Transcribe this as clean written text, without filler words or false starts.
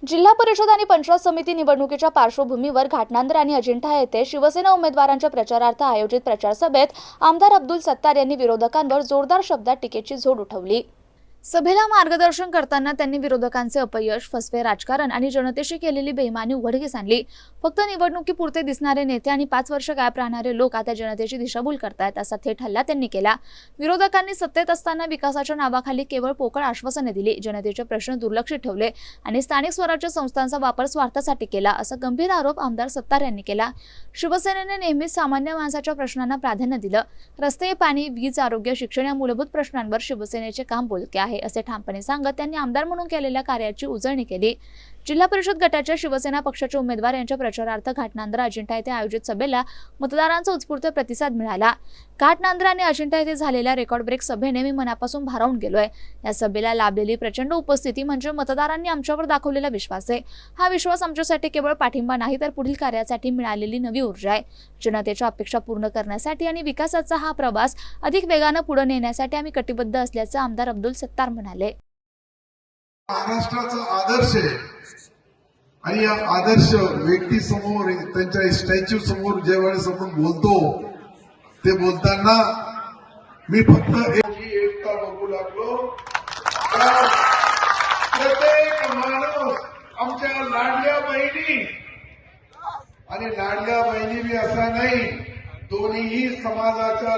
जिल्हा परिषद आणि पंचायत समिती निवडणुकीच्या पार्श्वभूमीवर घाटनांदर आणि अजिंठा येथे शिवसेना उमेदवारांच्या प्रचारार्थ आयोजित प्रचार सभेत आमदार अब्दुल सत्तार यांनी विरोधकांवर जोरदार शब्दात टीकेची झोड उठवली। सभेला मार्गदर्शन करताना त्यांनी विरोधकांचे अपयश, फसवे राजकारण आणि जनतेशी केलेली बेईमानी उघडकीस आणली। फक्त निवडणुकीपुरते दिसणारे नेते आणि 5 वर्ष गायब राहणारे लोक आता जनतेची दिशाभूल करतायत, असा थेट हल्ला त्यांनी केला। विरोधकांनी सत्तेत असताना विकासाच्या नावाखाली केवळ पोकळ आश्वासने दिली, जनतेचे प्रश्न दुर्लक्षित ठेवले आणि स्थानिक स्वराज्य संस्थांचा वापर स्वार्थासाठी केला, असा गंभीर आरोप आमदार सत्तार यांनी केला। शिवसेनेने नेहमीच सामान्य माणसाच्या प्रश्नांना प्राधान्य दिलं। रस्ते, पाणी, वीज, आरोग्य, शिक्षण या मूलभूत प्रश्नांवर शिवसेनेचे काम बोलके आहे असे ठामपणे सांगत त्यांनी आमदार म्हणून केलेल्या कार्याची उजळणी केली। जिल्हा परिषद गटाच्या शिवसेना पक्षाचे उमेदवार यांच्या प्रचारार्थ घाटनांदर अजिंठा येथे आयोजित सभेला मतदारांचा उत्स्फूर्त प्रतिसाद मिळाला। घाटनांदर आणि अजिंठा येथे झालेल्या रेकॉर्ड ब्रेक सभेने मी मनापासून भारावून गेलोय। या सभेला लाभलेली प्रचंड उपस्थिती म्हणजे मतदारांनी आमच्यावर दाखवलेला विश्वास आहे। हा विश्वास आमच्यासाठी केवळ पाठिंबा नाही, तर पुढील कार्यासाठी मिळालेली नवी ऊर्जा आहे। जनतेच्या अपेक्षा पूर्ण करण्यासाठी आणि विकासाचा हा प्रवास अधिक वेगाने पुढे नेण्यासाठी आम्ही कटिबद्ध असल्याचं आमदार अब्दुल सत्तार म्हणाले। महाराष्ट्राचा आदर्श आहे आणि या आदर्श व्यक्ती समोर, त्यांच्या स्टॅच्यू समोर ज्यावेळेस आपण बोलतो, ते बोलताना मी फक्त एकता बघू लागलो। प्रत्येक माणूस आमच्या लाडल्या बहिणी आणि लाडल्या बहिणी बी असा नाही, दोन्हीही समाजाच्या